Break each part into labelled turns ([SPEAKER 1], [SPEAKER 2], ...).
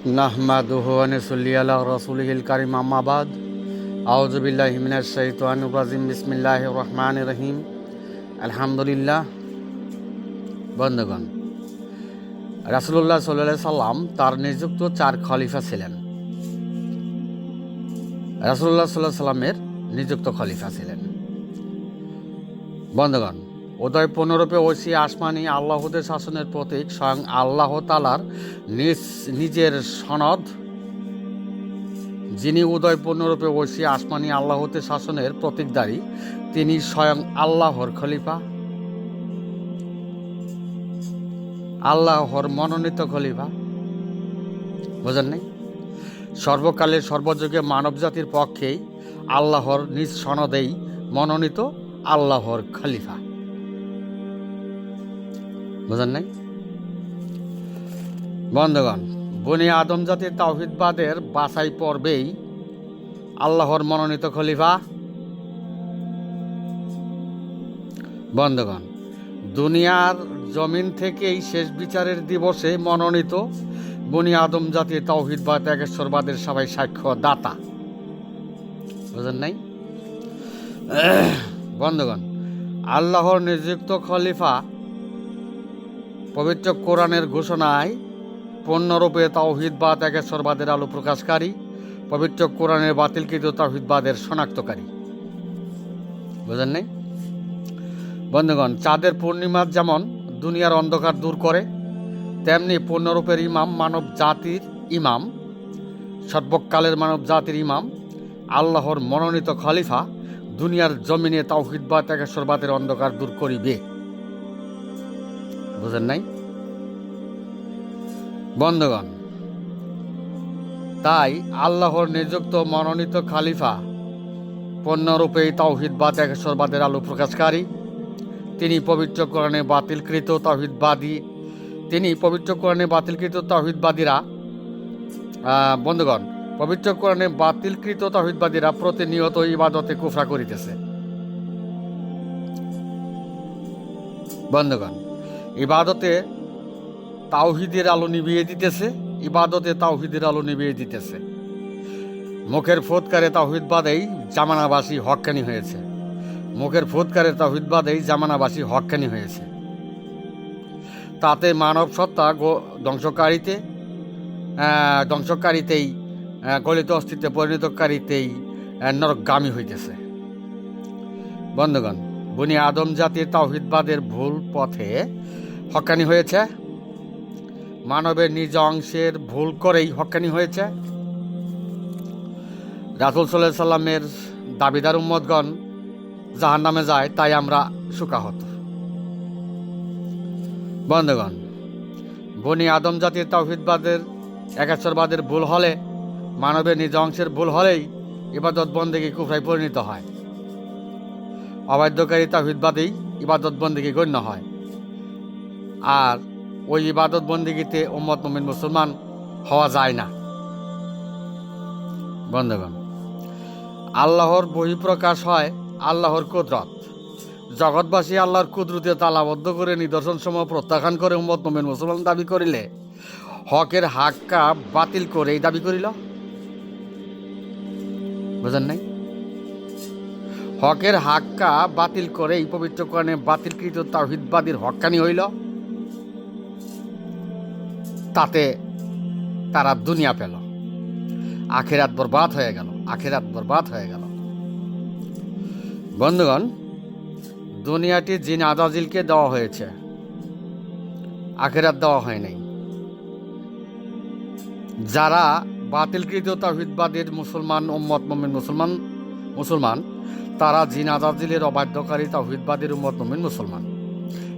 [SPEAKER 1] নাহমাদুহু ওয়া নুসাল্লি আলা রাসূলিহিল কারীম আম্মা বাদ আউযু বিল্লাহি মিনাশ শাইতানির রাজিম বিসমিল্লাহির রহমানির রহিম আলহামদুলিল্লাহ। বন্ধুগণ, রাসূলুল্লাহ সাল্লাল্লাহু আলাইহি সাল্লাম তার নিযুক্ত 4 খলিফা ছিলেন। রাসূলুল্লাহ সাল্লাল্লাহু আলাইহি সাল্লামের নিযুক্ত খলিফা ছিলেন। বন্ধুগণ, উদয় পূর্ণরূপে ঐশী আসমানি আল্লাহদের শাসনের প্রতীক স্বয়ং আল্লাহ তাআলার নিজের সনদ, যিনি উদয় পূর্ণরূপে ঐশী আসমানি আল্লাহদের শাসনের প্রতীকধারী, তিনি স্বয়ং আল্লাহর খলিফা, আল্লাহর মনোনীত খলিফা। বোঝেন নাই? সর্বকালের সর্বযুগে মানব জাতির পক্ষেই আল্লাহর নিজ সনদেই মনোনীত আল্লাহর খলিফা। বোঝেন নাই? বন্ধুগণ, বনি আদম জাতির তাওহীদবাদের বাছাই পর্বেই আল্লাহর মনোনীত খলিফা। বন্ধুগণ, দুনিয়ার জমিন থেকেই শেষ বিচারের দিবসে মনোনীত বনি আদম জাতির তাওহীদবাদ একেশ্বরবাদের সবাই সাক্ষ্য দাতা। বুঝেন নাই? বন্ধুগণ, আল্লাহর নিযুক্ত খলিফা পবিত্র কোরআনের ঘোষণায় পূর্ণরূপে তাওহীদবাদ একেশ্বরবাদের আলো প্রকাশকারী, পবিত্র কোরআনের বাতিলকৃত তাওহীদবাদের শনাক্তকারী। বুঝেন নাই? বন্ধুগণ, চাঁদের পূর্ণিমা যেমন দুনিয়ার অন্ধকার দূর করে, তেমনি পূর্ণরূপের ইমাম, মানব জাতির ইমাম, সর্বকালের মানব জাতির ইমাম, আল্লাহর মনোনীত খলিফা দুনিয়ার জমিনে তাওহীদবাদ একেশ্বরবাদের অন্ধকার দূর করিবে। বুঝেন নাই? বন্ধুগণ, তাই আল্লাহর নিযুক্ত মনোনীত খলিফা পূর্ণরূপে তাওহীদবাদ একেশ্বরবাদের আলো প্রকাশকারী, তিনি পবিত্র কোরআনে বাতিলকৃত তাওহীদবাদীরা বন্ধুগণ, পবিত্র কোরআনে বাতিলকৃত তাওহীদবাদীরা প্রতিনিয়ত ইবাদতে কুফরা করিতেছে। বন্ধুগণ, ইবাদতে তাওহীদের আলো নিভিয়ে দিতেছে। মুখের ফুৎকারে তাওহীদবাদেই জামানাবাসী হক্কানি হয়েছে। তাতে মানব সত্তা ধ্বংসকারীতেই গলিত অস্তিত্বে পরিণতকারীতেই নরকগামী হইতেছে। বন্ধুগণ, বনি আদম জাতির তাওহীদবাদের ভুল পথে হক্কানি হয়েছে, মানবের নিজ অংশের ভুল করেই হক্কানি হয়েছে। রাসূল সাল্লাল্লাহু আলাইহি সাল্লামের দাবিদার উম্মতগণ জাহান্নামে যায়, তাই আমরা শোকাহত। বন্ধুগণ, বনি আদম জাতির তাওহীদবাদের একেশ্বরবাদের ভুল হলে, মানবের নিজ অংশের ভুল হলেই ইবাদত বন্দেগী কুফরায় পরিণত হয়। অবাধ্যকারী তাওহীদবাদেই ইবাদত বন্দেগী গণ্য হয়, আর ওই ইবাদত বন্দেগীতে উম্মত মুমিন মুসলমান হওয়া যায় না। বন্ধুগণ, আল্লাহর বহিঃপ্রকাশ হয় আল্লাহর কুদরত। জগৎবাসী আল্লাহর কুদরতে তালাবদ্ধ করে নিদর্শনসমূহ প্রত্যাখ্যান করে উম্মত মুমিন মুসলমান দাবি করিলে হকের হাক্কা বাতিল করে এই দাবি করিল। বুঝেন নাই? হকের হাক্কা বাতিল করে এই পবিত্র কোরআনে বাতিলকৃত তাওহীদবাদীর হক্কানি হইল। তাতে তারা দুনিয়া পেল, আখিরাত বরবাদ হয়ে গেল। বন্ধুগণ, দুনিয়াটি জিন আজাজিলকে দেওয়া হয়েছে, আখিরাত দেওয়া হয় নাই। যারা বাতিলকৃত তাওহীদবাদের উম্মত মুমিন মুসলমান, তারা জিন আজাজিলের অবাধ্যকারী তাওহীদবাদের উম্মত মুমিন মুসলমান।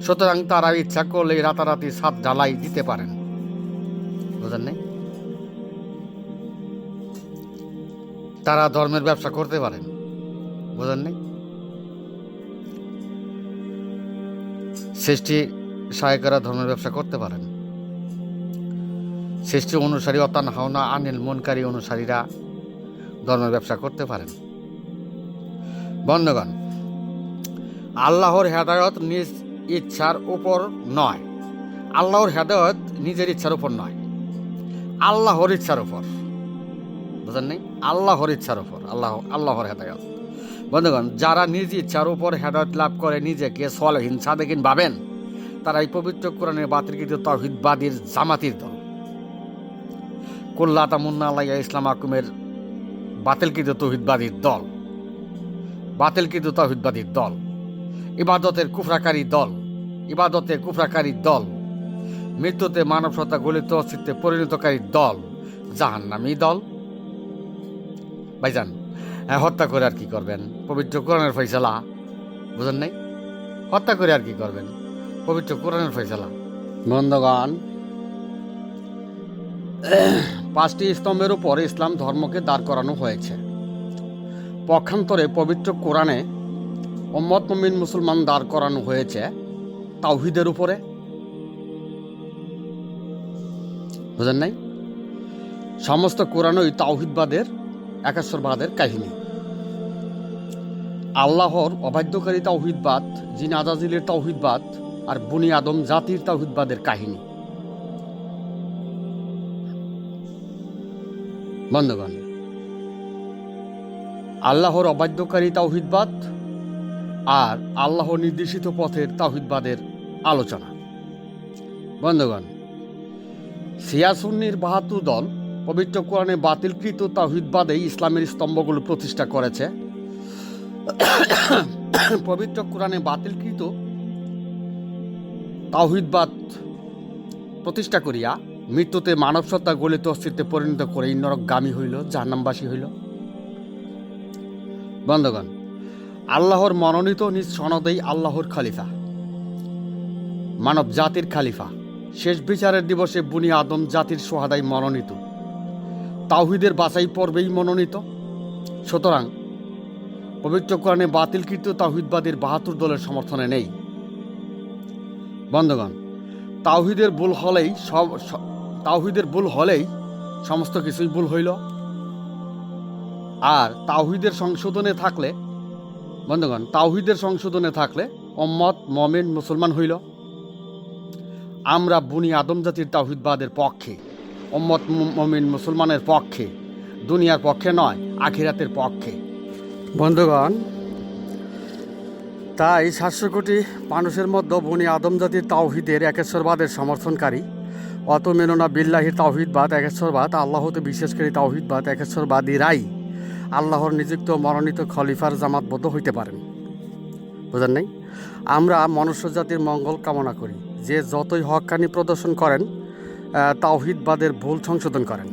[SPEAKER 1] সুতরাং তারা ইচ্ছা করলে রাতারাতি ছাদ ঢালাই দিতে পারেন। বুঝেন নাই? তারা ধর্মের ব্যবসা করতে পারেন। বুঝেন নাই? সৃষ্টি সহায়করা ধর্মের ব্যবসা করতে পারেন। সৃষ্টি অনুসারী অতানহাউনা আনিল মুনকারী অনুসারীরা ধর্মের ব্যবসা করতে পারেন। বন্ধুগণ, আল্লাহর হেদায়ত নিজ ইচ্ছার উপর নয়, আল্লাহর হেদায়ত নিজের ইচ্ছার উপর নয়। আল্লাহর ইচ্ছার উপর, বুঝেন নাই? আল্লাহর ইচ্ছার উপর, আল্লাহর হেদায়ত। বন্ধুগণ, যারা নিজ ইচ্ছার উপর হেদায়ত লাভ করে নিজেকে সলেহীন সাদেকিন ভাবেন, তারা এই পবিত্র কোরআনের বাতিলকৃত তাওহীদবাদীর জামাতির দল। কুল্লা তামুন্না আলাইয়া ইসলাম আকুমের বাতিলকৃত তাওহীদবাদীর দল, বাতিলকৃত তাওহীদবাদীর দল, ইবাদতের কুফরাকারী দল, মৃত্যুতে মানব সত্তা গলিত অস্তিত্বে পরিণতকারী দল, জাহান্নামী দল। ভাইজান, হত্যা করে আর কি করবেন? পবিত্র কোরআনের ফয়সালা, বুঝেন নাই? হত্যা করে আর কি করবেন? পবিত্র কোরআনের ফয়সালা। বন্ধুগণ, 5টি স্তম্ভের উপর ইসলাম ধর্মকে দাঁড় করানো হয়েছে। পক্ষান্তরে পবিত্র কোরআনে উম্মত মুমিন মুসলমান দাঁড় করানো হয়েছে তাওহীদের উপরে। বুঝেন নাই? সমস্ত কোরআনই তাওহীদবাদের, একেশ্বরবাদের কাহিনী। আল্লাহর অবাধ্যকারী তাওহীদবাদ, জিন আজাজিলের তাওহীদবাদ আর বনি আদম জাতির তাওহীদবাদের কাহিনী। বন্ধুগণ, আল্লাহর অবাধ্যকারী তাওহীদবাদ আর আল্লাহ নির্দেশিত পথের তাওহীদবাদের আলোচনা। বন্ধুগণ, শিয়া সুন্নির 72 দল পবিত্র কোরআনে বাতিলকৃত তাওহীদবাদেই ইসলামের স্তম্ভগুলো প্রতিষ্ঠা করেছে। পবিত্র কোরআনে বাতিলকৃত তাওহীদবাদ প্রতিষ্ঠা করিয়া মৃত্যুতে মানব সত্তা গলিত অস্তিত্বে পরিণত করে নরকগামী হইল, জাহান্নামবাসী হইল। বন্ধুগণ, আল্লাহর মনোনীত নিজ সনদেই আল্লাহর খলিফা, মানব জাতির খলিফা, শেষ বিচারের দিবসে বনি আদম জাতির সোহাদাই মনোনীত, তাওহীদের বাছাই পর্বেই মনোনীত। সুতরাং পবিত্র কোরআনে বাতিলকৃত তাওহীদবাদীর 72 দলের সমর্থনে নেই। বন্ধুগণ, তাওহীদের ভুল হলেই সমস্ত কিছুই ভুল হইল। আর তাওহীদের সংশোধনে থাকলে, বন্ধুগণ, তাওহীদের সংশোধনে থাকলে উম্মত মুমিন মুসলমান হইল। আমরা বনি আদম জাতির তাওহীদবাদের পক্ষে, উম্মত মুমিন মুসলমানের পক্ষে, দুনিয়ার পক্ষে নয়, আখিরাতের পক্ষে। বন্ধুগণ, তাই 700 কোটি মানুষের মধ্যে বনি আদম জাতির তাওহীদের একেশ্বরবাদের সমর্থনকারী, অত মেননা বিল্লাহির তাওহীদবাদ, একেশ্বরবাদ, আল্লাহতে বিশ্বাসকারী তাওহীদবাদ, একেশ্বরবাদীরাই আল্লাহর নিযুক্ত মনোনীত খলিফার জামাতবদ্ধ হইতে পারেন। বুঝেন নাই? আমরা মনুষ্য জাতির মঙ্গল কামনা করি। যে যতই হক্কানি প্রদর্শন করেন, তাওহীদবাদের ভুল সংশোধন করেন।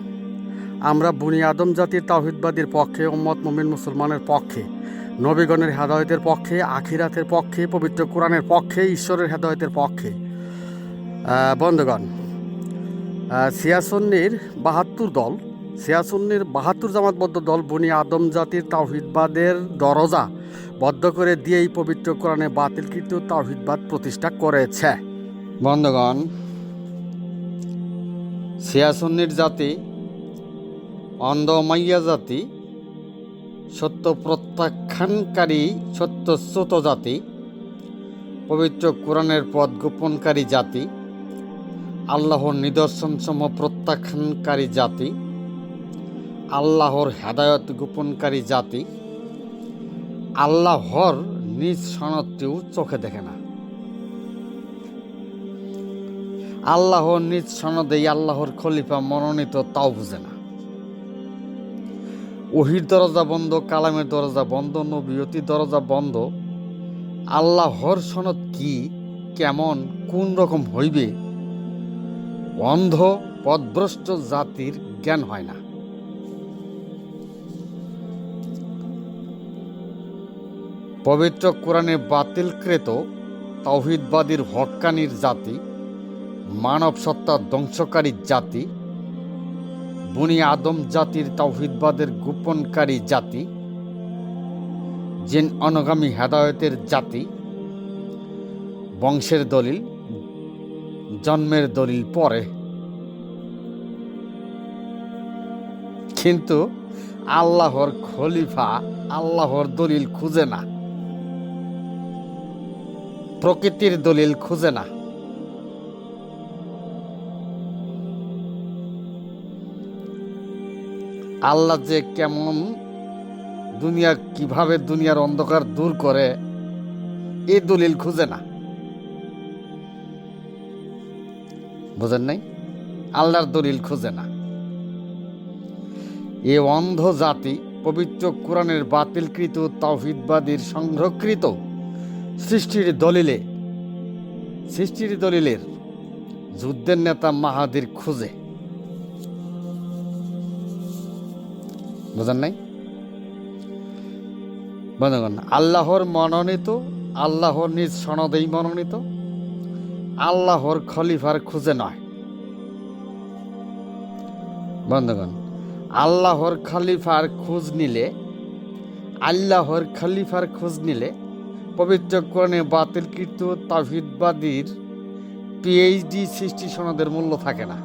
[SPEAKER 1] আমরা বনি আদম জাতির তাওহীদবাদীর পক্ষে, উম্মত মুমিন মুসলমানের পক্ষে, নবীগণের হেদায়েতের পক্ষে, আখিরাতের পক্ষে, পবিত্র কোরআনের পক্ষে, ঈশ্বরের হেদায়েতের পক্ষে। বন্ধুগণ, শিয়া সুন্নির 72 দল, শিয়া সুন্নির 72 জামাতবদ্ধ দল বনি আদম জাতির তাওহীদবাদের দরজা বদ্ধ করে দিয়েই পবিত্র কোরআনে বাতিলকৃত তাওহীদবাদ প্রতিষ্ঠা করেছে। বন্ধুগণ, শিয়া সুন্নির জাতি অন্ধ মাইয়া জাতি, সত্য প্রত্যাখ্যানকারী সত্যচ্যুত জাতি, পবিত্র কোরআনের পথ গোপনকারী জাতি, আল্লাহর নিদর্শনসমূহ প্রত্যাখ্যানকারী জাতি, আল্লাহর হেদায়ত গোপনকারী জাতি, আল্লাহর নিজ সনদটিও চোখে দেখে না। আল্লাহর নিজ সনদেই আল্লাহর খলিফা মনোনীত, তাও বুঝে না। ওহির দরজা বন্ধ, কালামের দরজা বন্ধ, নবুয়তির দরজা বন্ধ। আল্লাহর সনদ কি, কেমন, কোন রকম হইবে, অন্ধ পথভ্রষ্ট জাতির জ্ঞান হয় না। পবিত্র কোরআনে বাতিলকৃত তাওহীদবাদীর হক্কানির জাতি, মানব সত্তা ধ্বংসকারী জাতি, বনি আদম জাতির তাওহীদবাদের গোপনকারী জাতি, জিন অনুগামী হেদায়েতের জাতি, বংশের দলিল, জন্মের দলিল পরে, কিন্তু আল্লাহর খলিফা, আল্লাহর দলিল খুঁজে না, প্রকৃতির দলিল খুঁজে না। আল্লাহ যে কেমন কিভাবে দুনিয়ার অন্ধকার দূর করে এই দলিল খুঁজে না। বুঝেন নাই? আল্লাহর দলিল খুঁজে না। এ অন্ধ জাতি পবিত্র কোরআনের বাতিলকৃত তাওহীদবাদীর সংরক্ষিত সৃষ্টির দলিলের যুদ্ধের নেতা মাহাদির খুঁজে। বুঝেন নাই বন্ধুগণ? আল্লাহর মনোনীত, আল্লাহর নিজ সনদেই মনোনীত, আল্লাহর খলিফার খুঁজে নয়। বন্ধুগণ, আল্লাহর খলিফার খোঁজ নিলে পবিত্র কোরআনে বাতিলকৃত তাওহীদবাদীর পিএইচডি সৃষ্টি সনদের মূল্য থাকে না।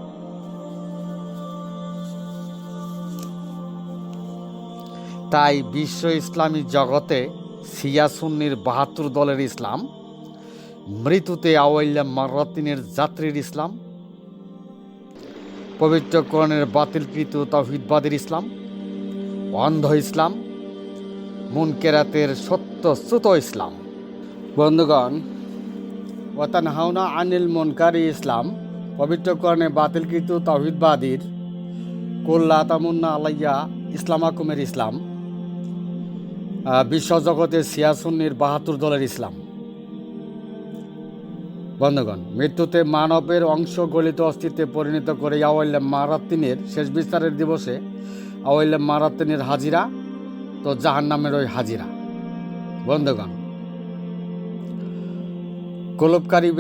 [SPEAKER 1] তাই বিশ্ব ইসলামী জগতে শিয়া সুন্নির ৭২ দলের ইসলাম, মৃত্যুতে আওয়াইল্লা মারাতিনের যাত্রীর ইসলাম, পবিত্র কোরআনের বাতিলকৃত তাওহীদবাদীর ইসলাম, অন্ধ ইসলাম, মুনকেরাতের সত্যচ্যুত ইসলাম। বন্ধুগণ, ওয়াতানহাউনা আনিল মুনকারি ইসলাম, পবিত্র কোরআনে বাতিলকৃত তাওহীদবাদীর কুল্লা তামুন্না আলাইয়া ইসলামাকুমের ইসলাম, বিশ্বজগতের শিয়া সুন্নির ৭২ দলের ইসলাম। বন্ধুগণ, মৃত্যুতে মানবের অংশ গলিত অস্তিত্বে পরিণত করে আওয়াইল্লা মারাতিনের শেষ বিস্তারের দিবসে আওয়াইল্লা মারাতিনের হাজিরা তো জাহান্নামের ওই হাজিরা। বন্ধুগণ, কলবকারী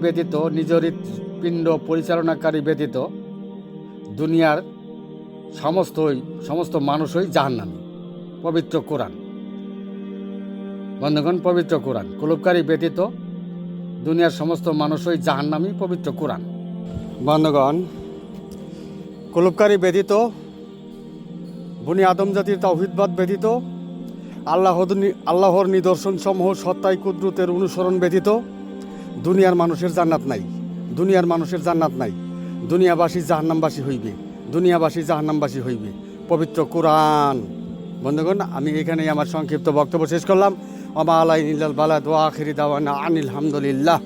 [SPEAKER 1] ব্যতীত নিজ হৃৎপিণ্ড পরিচালনাকারী ব্যতীত দুনিয়ার সমস্ত মানুষই জাহান্নামী। পবিত্র কোরআন। বন্ধুগণ, পবিত্র কোরআন। কলবকারী ব্যতীত দুনিয়ার সমস্ত মানুষই জাহান্নামী। পবিত্র কোরআন। বন্ধুগণ, কলবকারী ব্যতীত, বনি আদম জাতির তাওহীদবাদ ব্যতীত, আল্লাহর নিদর্শন সমূহ সত্তাই কুদরতের অনুসরণ ব্যতীত দুনিয়ার মানুষের জান্নাত নাই। দুনিয়াবাসী জাহান্নামবাসী হইবে। পবিত্র কোরআন। বন্ধুগণ, আমি এখানেই আমার সংক্ষিপ্ত বক্তব্য শেষ করলাম। ওয়া মা আলাইনা ইল্লাল বালাগ ওয়া আখিরি দাওয়ানা আনিল হামদুলিল্লাহ।